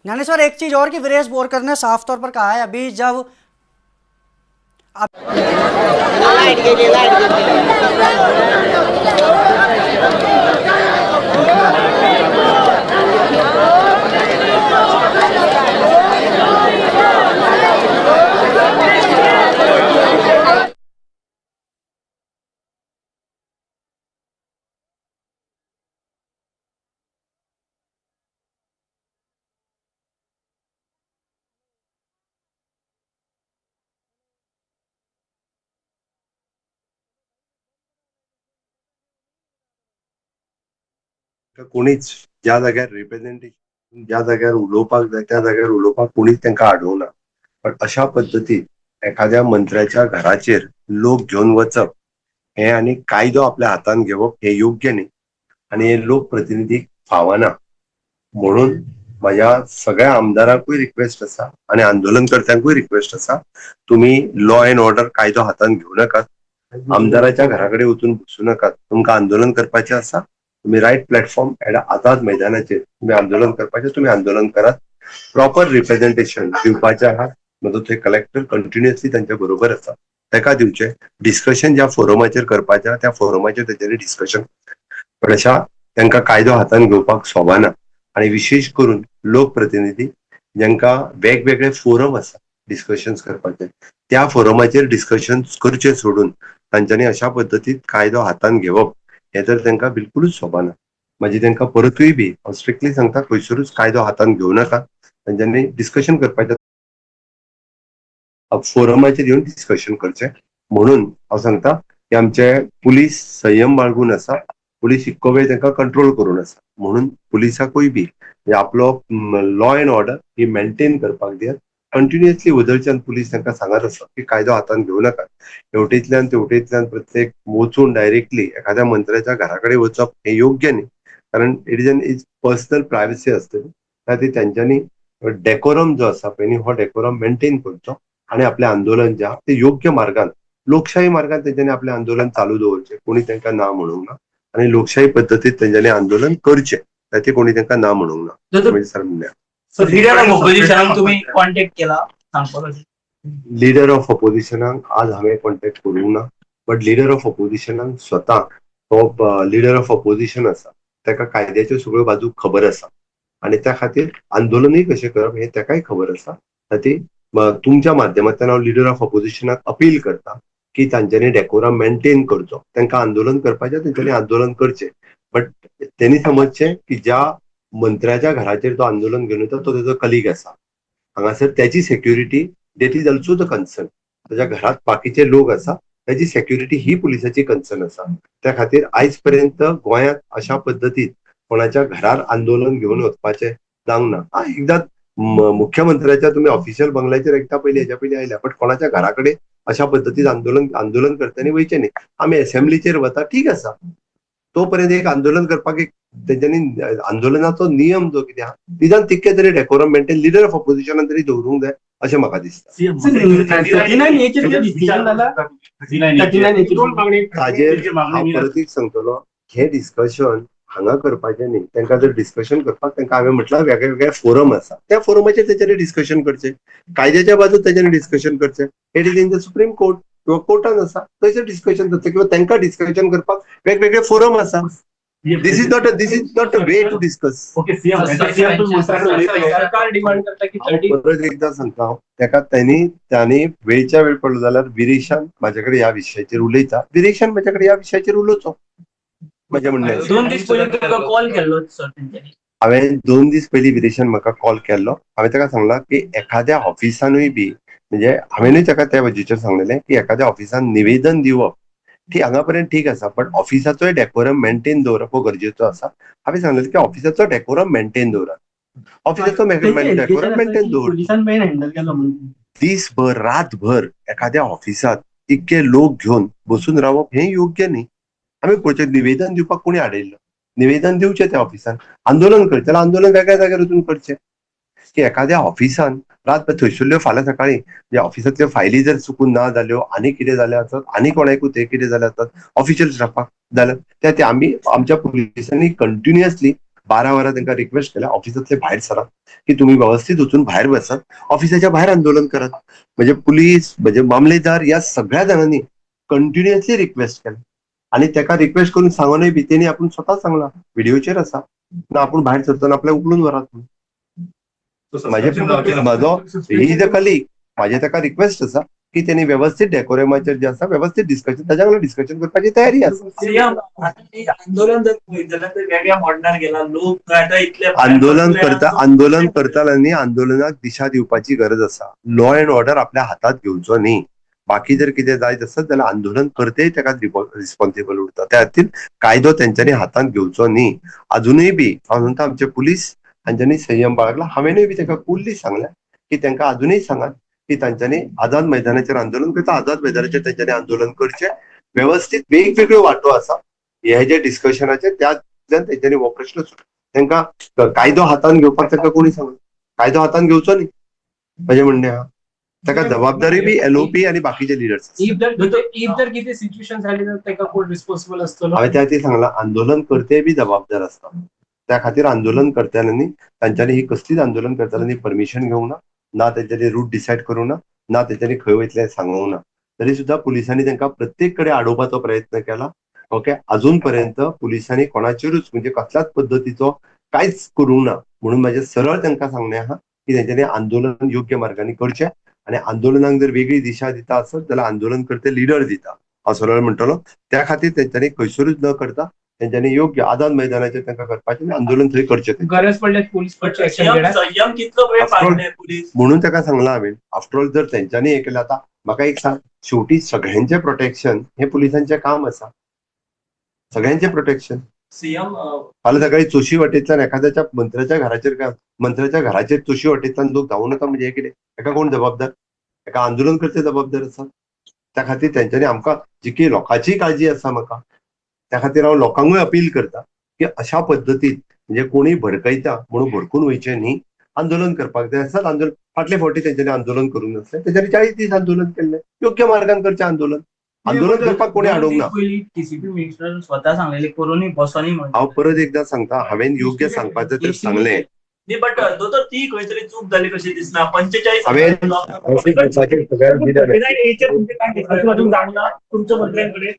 ज्ञानेश्वर, एक चीज और कि वीरेश बोरकर ने साफ तौर पर कहा है अभी जब कोणीच ज्या जाग्यार रिप्रेझेंटेशन ज्या जाग्यार उलोवपाक जाय त्या जाग्यार उलोवपाक कोणीच तांकां आडोवना. पण अशा पद्दतीन एखाद्या मंत्र्याच्या घराचेर लोक घेवन वचप हे आनी कायदो आपल्या हातान घेवप हे योग्य न्ही आणि हे लोकप्रतिनिधीक फावना. म्हणून माझ्या सगळ्या आमदारांकूय रिक्वेस्ट आसा आणि आंदोलनकर्त्यांकूय रिक्वेस्ट आसा, तुम्ही लॉ अँड ऑर्डर कायदो हातान घेवं नाकात. आमदाराच्या घराकडे वचून बसू नाकात. तुमकां आंदोलन करपाचें आसा, तुम्ही राईट प्लॅटफॉर्म आझाद मैदानाचेर तुम्ही आंदोलन करपाचें, तुम्ही आंदोलन करात. प्रॉपर रिप्रेझेंटेशन दिवपाचें आहात. म्हजो थंय कलेक्टर कंटिन्युअसली तांच्या बरोबर आसा, ताका दिवचे. डिस्कशन ज्या फोरमाचेर करपाचें त्या फोरमाचेर तेजेर डिस्कशन. पण अशा तांकां कायदो हातान घेवपाक सोबना. आणि विशेष करून लोकप्रतिनिधी जांकां वेगवेगळे फोरम आसा डिस्कशन्स करपाचे, त्या फोरमाचेर डिस्कशन्स करचे सोडून तांच्यांनी अशा पद्दतीन कायदो हातान घेवप हे तर तांकां बिलकुलूच सोबना. म्हणजे तांकां परतूय बी हांव स्ट्रिक्टली सांगता, खंयसरूच कायदो हातान घेवं नाका. तांच्यांनी डिस्कशन करपाचें, फोरमाचेर येवन डिस्कशन करचें. म्हणून हांव सांगता की आमचे पुलीस संयम बाळगून आसा, पुलीस इतको वेळ तांकां कंट्रोल करून आसा. म्हणून पुलिसाकूय बी आपलो law and order he maintain करपाक दियात. कंटिन्युअसली वदळच्यान पुलीस तांकां सांगत आसा की कायदो हातान घेवं नाका. हेवटेंतल्यान तेवटेंतल्यान प्रत्येक वचून डायरेक्टली एखाद्या मंत्र्याच्या घराकडे वचप हे योग्य न्ही. कारण it is an is personal privacy आसतली. खातीर तांच्यांनी डेकोरम जो आसा पळय न्ही, हो डेकोरम मेंटेन करचो आणि आपलें आंदोलन जे आहा ते योग्य मार्गान, लोकशाही मार्गान तेंच्यांनी आपलें आंदोलन चालू दवरचें. कोणी तांकां ना म्हणूंक ना आणि लोकशाही पद्दतीन तेंच्यांनी आंदोलन करचें, ताचे कोणी तांकां ना म्हणूंक ना. सर म्हणल्या लीडर ऑफ ऑपोजिशनाक तुम्ही कॉन्टॅक्ट केला सांगपाक? लीडर ऑफ ऑपोजिशनाक आज हांवें कॉन्टॅक्ट करूंक ना. बट लीडर ऑफ ऑपोजिशनाक स्वता तो लीडर ऑफ ऑपोजिशन आसा, ताका कायद्याच्यो सगळ्यो बाजू खबर आसा आणि त्या खातीर आंदोलनूय कशें करप हे ताकाय खबर आसा. खातीर तुमच्या माध्यमांतल्यान हांव लीडर ऑफ ऑपोजिशनाक अपील करता की तांच्यांनी डेकोरम मेंटेन करचो. तांकां आंदोलन करपाचें, तेंच्यांनी आंदोलन करचें. बट तेणी समजचें की ज्या मंत्र्याच्या घराचेर तो आंदोलन घेवन येता तो तेजो कलीग आसा. हांगासर त्याची security date is also the concern. ताच्या घरात बाकीचे लोक आसा, त्याची सेक्युरिटी ही पुलिसाची कन्सर्न आसा. त्या खातीर आयज पर्यंत गोंयांत अशा पद्दतीन कोणाच्या घरार आंदोलन घेवन वचपाचें जावंक ना. एकदां मुख्यमंत्र्याच्या तुम्ही ऑफिशियल बंगल्याचेर एकदा पयलीं हेच्या पयलीं आयल्या, बट कोणाच्या घराकडे अशा पद्दतीन आंदोलन करताना वयचें न्ही. आमी असेंब्लीचेर वता, ठीक आसा. तोपर्यंत एक आंदोलन करपाक एक तेंच्यांनी आंदोलनाचो नियम जो कितें आहा निदान तितके तरी डेकोरम मेंटेन लीडर ऑफ ऑपोजिशनान तरी दवरूंक जाय अशें म्हाका दिसता. ताजेर हांव परत एक सांगतलो, हे डिस्कशन हांगा करपाचें न्ही. तांकां जर डिस्कशन करपाक तांकां हांवें म्हटलां वेगळे वेगळे फोरम आसा, त्या फोरमाचेर तेंच्यांनी डिस्कशन करचें. कायद्याच्या बाजून तेंच्यांनी डिस्कशन करचें. It is in the supreme court किंवा कोर्टान आसा, थंयसर डिस्कशन करचें. किंवा तांकां डिस्कशन करपाक वेगवेगळे फोरम आसा. This is not a way to discuss. परत एकदा सांगता हांव, ताका त्यांनी वेळच्या वेळ पडलो जाल्यार विरेशान म्हाजे कडेन ह्या विशयाचेर उलयता. विरेशान म्हाजे कडेन ह्या विशयाचेर उलोवचो. म्हजें म्हणणें 2 दीस पयलीं तुका कॉल केल्लो सर तेंच्यांनी. हांवें 2 दीस पयलीं विरेशान म्हाका कॉल केल्लो. हांवें ताका सांगलां की एखाद्या ऑफिसानूय बी, म्हणजे हांवेंनूय ताका त्या वजेचेर सांगलेलें की एखाद्या ऑफिसान निवेदन दिवप ती हांगा पर्यंत ठीक आसा, पण ऑफिसाचोय डेकोरम मेंटेन दवरप हो गरजेचो आसा. हांवें सांगलेलें की ऑफिसाचो डेकोरम मेंटेन दवरात. ऑफिसाचो डेकोरम मेंटेन दवर. दिसभर रातभर एखाद्या ऑफिसात इतके लोक घेवन बसून रावप हे योग्य न्ही. आमी पळयचें, निवेदन दिवपाक कोणी आडयल्लो, निवेदन दिवचें त्या ऑफिसान. आंदोलन करचें जाल्यार आंदोलन वेगळ्या जाग्यार वचून करचें. की एखाद्या ऑफिसान रातभर थंयसरल्यो फाल्यां सकाळीं जे ऑफिसांतल्यो फायली जर चुकून ना जाल्यो, आनी कितें जालें आसत, आनी कोणाकूय ते कितें जालें आसत ऑफिशियल स्टाफाक जाल्यार ते आमी आमच्या पुलिसांनी कंटिन्युअसली 12 वरां त्यांना रिक्वेस्ट केल्या ऑफिसातले बाहेर सरात की तुम्ही व्यवस्थित उचून बाहेर बसात, ऑफिसाच्या बाहेर आंदोलन करत. म्हणजे पोलीस म्हणजे मामलेदार या सगळ्या जणांनी कंटिन्युअसली रिक्वेस्ट केला आणि त्याका रिक्वेस्ट करून सांगूनय भीतीने आपण स्वतः सांगला व्हिडिओचेर असा ना आपण बाहेर सरतना आपल्या उकडून वरात. माझो ही द कलीग माझे ताका रिक्वेस्ट असा की त्यांनी व्यवस्थित डेकोरेमाचेर जे आसा व्यवस्थित डिस्कशन त्याच्या वांगडा डिस्कशन करपाची तयारी आसा. आंदोलन जर जाल्यार ते वेगळ्या मोडणार गेला लोक आता इतले आंदोलन करताल्यांनी आंदोलनाक दिशा दिवपाची गरज असा. लॉ अँड ऑर्डर आपल्या हातात घेवचो न्ही. बाकी जर कितें जायत आसत जाल्यार आंदोलन करते ताका रिस्पॉन्सिबल उरता. त्या खातीर कायदो तेंच्यांनी हातांत घेवचो न्ही. अजूनय बी हांव म्हणटा आमचे पुलीस हांच्यांनी संयम बाळगला. हांवेनूय बी ताका कुल्ली सांगल्या की तांकां अजूनय सांगात की तांच्यांनी आझाद मैदानाचेर आंदोलन करता. आझाद मैदानाचेर तांच्यांनी आंदोलन करचें. व्यवस्थित वेगवेगळ्यो वाटो आसा हे जे डिस्कशनाचे त्यातल्यान तेंच्यांनी हो प्रश्न तांकां कायदो हातांत घेवपाक तांकां कोणी सांगला. कायदो हातांत घेवचो न्ही म्हजें म्हणणें आहा. ताका जबाबदारी बी एलओपी आणि बाकीचे लिडर्स. इफ जर कितें सिच्युएशन जाली तर ताका कोण रिस्पॉन्सिबल आसतलो. हांवें त्या खातीर सांगलां आंदोलन करते बी जबाबदार आसता. त्या खातीर आंदोलन करताल्यांनी तांच्यांनी ही कसलीच आंदोलन करताल्यांनी परमिशन घेवंक ना तेंच्यांनी रूट डिसायड करूं ना तेंच्यांनी खंय वयतले सांगूंक ना. तरी सुद्धा पुलिसांनी तांकां प्रत्येक कडेन आडोवपाचो प्रयत्न केला. ओके अजून पर्यंत पुलिसांनी कोणाचेरूच म्हणजे कसल्याच पद्दतीचो कांयच करूंक ना. म्हणून माझे सरळ तांकां सांगणें आहा की तेंच्यांनी आंदोलन योग्य मार्गाने करचें आणि आंदोलनाक जर वेगळी दिशा दिता आसत जाल्यार आंदोलन करते लिडर दिता हांव सरळ म्हणटलो. त्या खातीर तेंच्यांनी खंयसरूच न करता तेंच्यांनी योग्य आझाद मैदानाचेर तांकां करपाचें आनी आंदोलन थंय करचें. गरज पडल्यार पोलीस संयम कितलो वेळ पाळटले पुलीस. म्हणून ताका सांगलां हांवें आफ्टर ऑल जर तेंच्यांनी हे केलें आतां म्हाका एक सांग शेवटी सगळ्यांचें प्रोटेक्शन हे पुलिसांचें काम आसा. सगळ्यांचें प्रोटेक्शन सीएम फाल्यां सकाळी चोशी वाटेंतल्यान एखाद्याच्या मंत्र्याच्या घराचेर चोशी वाटेंतल्यान लोक जावं नाका म्हणजे हे कितें हेका कोण जबाबदार. हेका आंदोलन करते जबाबदार आसा. त्या खातीर तेंच्यांनी आमकां जी की लोकांची काळजी आसा म्हाका त्या खातीर हांव लोकांकूय अपील करता की अशा पद्दतीन म्हणजे कोणी भडकयता म्हणून भडकून वयचें न्ही. आंदोलन करपाक जाय आसत. आंदोलन फाटले फावटी तेंच्यांनी आंदोलन करूंक नासलें. तेंच्यांनी 40 दीस आंदोलन केल्लें. योग्य मार्गान करचें आंदोलन. आंदोलन करपाक कोणी अडोवंक ना. टीसीपी मिनिस्टर स्वतः सांगलेले कोरोनी बसोनी म्हणून. हांव परत एकदां सांगता हांवें योग्य सांगपाचें तर सांगलें. बट दोतोर ती खंय तरी चूक जाली कशी दिसना. 45 तुमच्या मंत्र्यांकडे